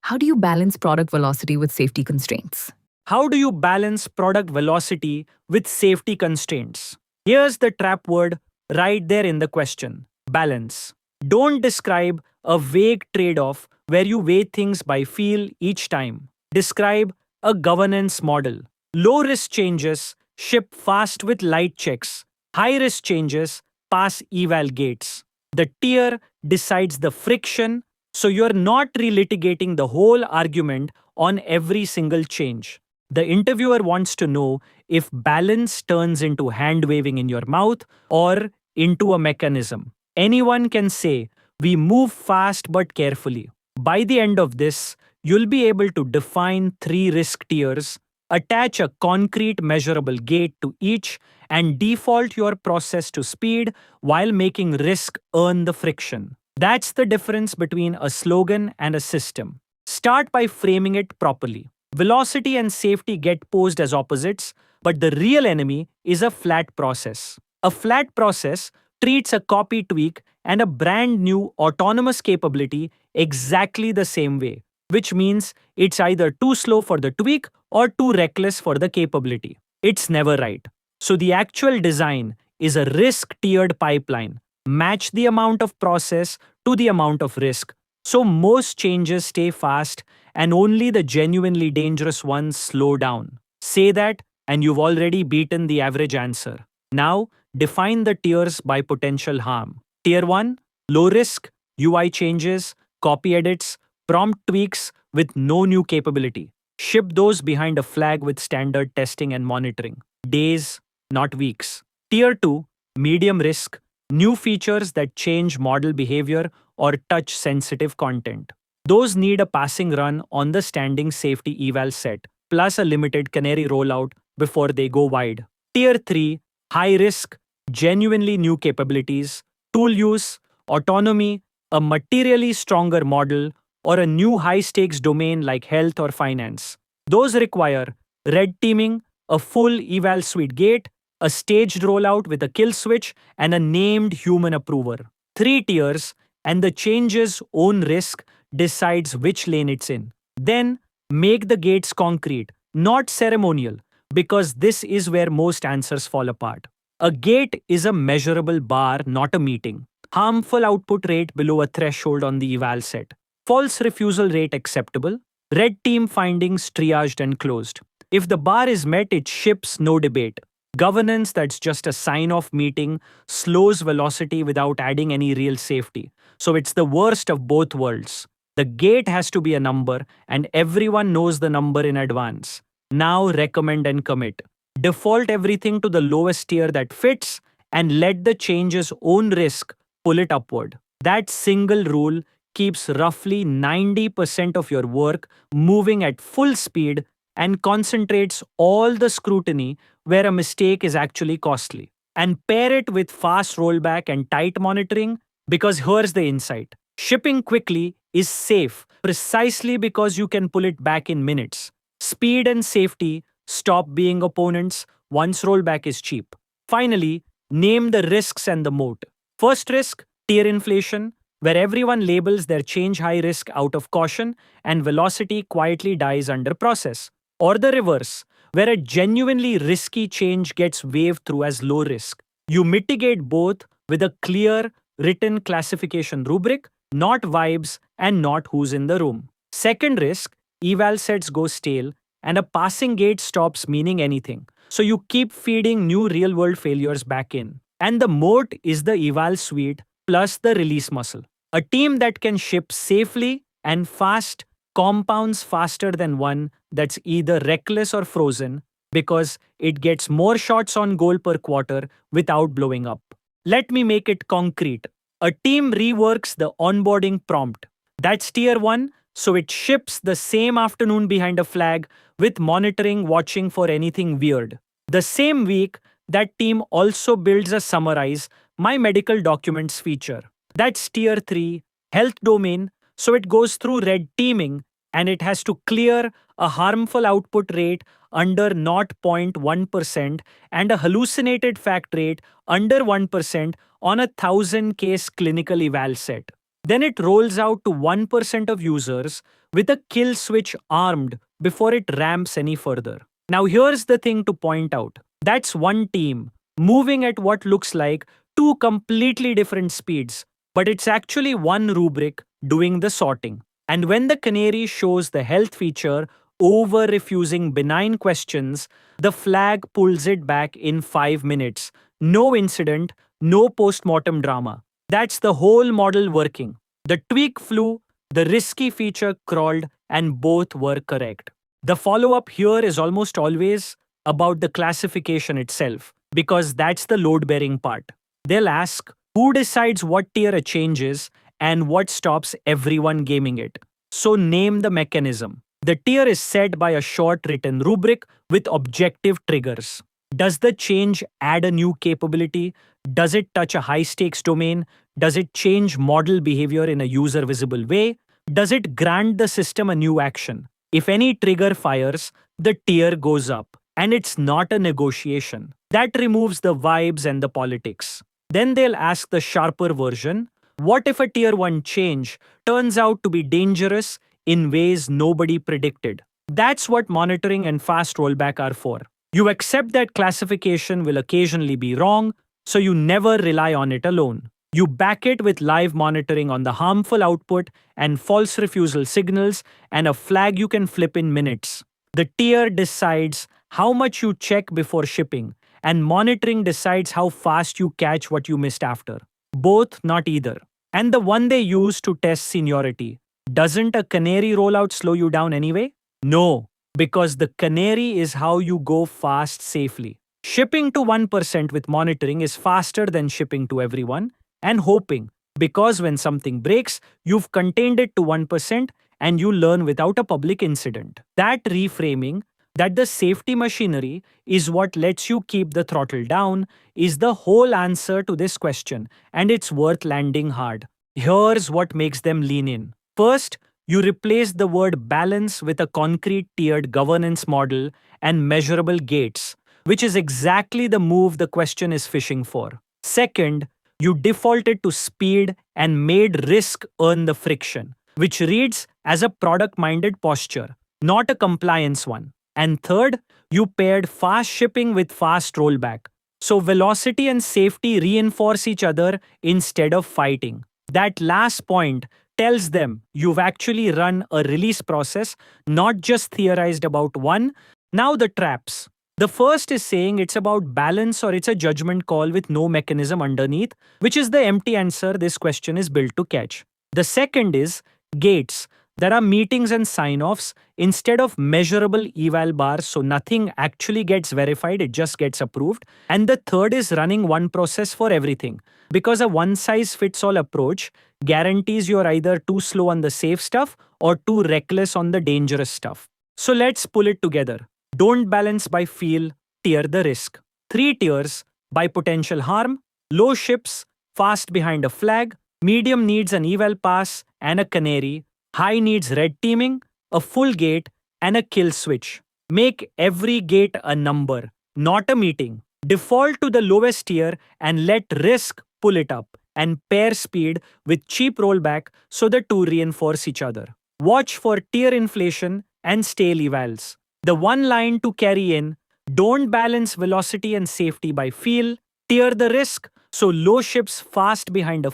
How do you balance product velocity with safety constraints? How do you balance product velocity with safety constraints? Here's the trap word right there in the question: balance. Don't describe a vague trade off where you weigh things by feel each time. Describe a governance model. Low risk changes ship fast with light checks, high risk changes pass eval gates. The tier decides the friction, so you're not relitigating the whole argument on every single change. The interviewer wants to know if balance turns into hand waving in your mouth or into a mechanism. Anyone can say, "We move fast but carefully." By the end of this, you'll be able to define three risk tiers, attach a concrete measurable gate to each, and default your process to speed while making risk earn the friction. That's the difference between a slogan and a system. Start by framing it properly. Velocity and safety get posed as opposites, but the real enemy is a flat process. A flat process treats a copy tweak and a brand new autonomous capability exactly the same way, which means it's either too slow for the tweak or too reckless for the capability. It's never right. So the actual design is a risk tiered pipeline. Match the amount of process to the amount of risk. So most changes stay fast and only the genuinely dangerous ones slow down. Say that and you've already beaten the average answer. Now, define the tiers by potential harm. Tier 1, low risk, UI changes, copy edits, prompt tweaks with no new capability. Ship those behind a flag with standard testing and monitoring. Days, not weeks. Tier 2, medium risk, new features that change model behavior or touch sensitive content. Those need a passing run on the standing safety eval set, plus a limited canary rollout before they go wide. Tier 3, high risk, genuinely new capabilities, tool use, autonomy, a materially stronger model, or a new high stakes domain like health or finance. Those require red teaming, a full eval suite gate, a staged rollout with a kill switch, and a named human approver. Three tiers, and the change's own risk decides which lane it's in. Then, make the gates concrete, not ceremonial, because this is where most answers fall apart. A gate is a measurable bar, not a meeting. Harmful output rate below a threshold on the eval set. False refusal rate acceptable. Red team findings triaged and closed. If the bar is met, it ships, no debate. Governance that's just a sign-off meeting slows velocity without adding any real safety. So it's the worst of both worlds. The gate has to be a number, and everyone knows the number in advance. Now recommend and commit. Default everything to the lowest tier that fits, and let the change's own risk pull it upward. That single rule keeps roughly 90% of your work moving at full speed and concentrates all the scrutiny where a mistake is actually costly. And pair it with fast rollback and tight monitoring, because here's the insight. Shipping quickly is safe precisely because you can pull it back in minutes. Speed and safety stop being opponents once rollback is cheap. Finally, name the risks and the moat. First risk, tier inflation, where everyone labels their change high risk out of caution and velocity quietly dies under process. Or the reverse, where a genuinely risky change gets waved through as low risk. You mitigate both with a clear, written classification rubric, not vibes and not who's in the room. Second risk, eval sets go stale and a passing gate stops meaning anything. So you keep feeding new real-world failures back in. And the moat is the eval suite plus the release muscle. A team that can ship safely and fast compounds faster than one that's either reckless or frozen because it gets more shots on goal per quarter without blowing up. Let me make it concrete. A team reworks the onboarding prompt. That's tier 1, so it ships the same afternoon behind a flag with monitoring watching for anything weird. The same week, that team also builds a summarize my medical documents feature. That's tier 3, health domain, so it goes through red teaming and it has to clear a harmful output rate under 0.1% and a hallucinated fact rate under 1% on a 1,000 case clinical eval set. Then it rolls out to 1% of users with a kill switch armed before it ramps any further. Now, here's the thing to point out, that's one team moving at what looks like two completely different speeds, but it's actually one rubric doing the sorting. And when the canary shows the health feature over refusing benign questions, the flag pulls it back in 5 minutes. No incident, no post-mortem drama. That's the whole model working. The tweak flew, the risky feature crawled, and both were correct. The follow-up here is almost always about the classification itself, because that's the load-bearing part. They'll ask, who decides what tier a change is and what stops everyone gaming it? So name the mechanism. The tier is set by a short written rubric with objective triggers. Does the change add a new capability? Does it touch a high stakes domain? Does it change model behavior in a user visible way? Does it grant the system a new action? If any trigger fires, the tier goes up. And it's not a negotiation. That removes the vibes and the politics. Then they'll ask the sharper version, what if a tier 1 change turns out to be dangerous in ways nobody predicted? That's what monitoring and fast rollback are for. You accept that classification will occasionally be wrong, so you never rely on it alone. You back it with live monitoring on the harmful output and false refusal signals and a flag you can flip in minutes. The tier decides how much you check before shipping, and monitoring decides how fast you catch what you missed after. Both not either. And the one they use to test seniority. Doesn't a canary rollout slow you down anyway? No, because the canary is how you go fast safely. Shipping to 1% with monitoring is faster than shipping to everyone, and hoping, because when something breaks, you've contained it to 1% and you learn without a public incident. That reframing, that the safety machinery is what lets you keep the throttle down, is the whole answer to this question, and it's worth landing hard. Here's what makes them lean in. First, you replace the word balance with a concrete tiered governance model and measurable gates, which is exactly the move the question is fishing for. Second, you defaulted to speed and made risk earn the friction, which reads as a product-minded posture, not a compliance one. And third, you paired fast shipping with fast rollback. So velocity and safety reinforce each other instead of fighting. That last point tells them you've actually run a release process, not just theorized about one. Now the traps. The first is saying it's about balance or it's a judgment call with no mechanism underneath, which is the empty answer this question is built to catch. The second is gates. There are meetings and sign-offs instead of measurable eval bars, so nothing actually gets verified, it just gets approved. And the third is running one process for everything, because a one-size-fits-all approach guarantees you're either too slow on the safe stuff or too reckless on the dangerous stuff. So let's pull it together. Don't balance by feel, tier the risk. 3 tiers by potential harm, low ships, fast behind a flag, medium needs an eval pass and a canary, high needs red teaming, a full gate, and a kill switch. Make every gate a number, not a meeting. Default to the lowest tier and let risk pull it up, and pair speed with cheap rollback so the two reinforce each other. Watch for tier inflation and stale evals. The one line to carry in, don't balance velocity and safety by feel, tier the risk, so low ships fast behind a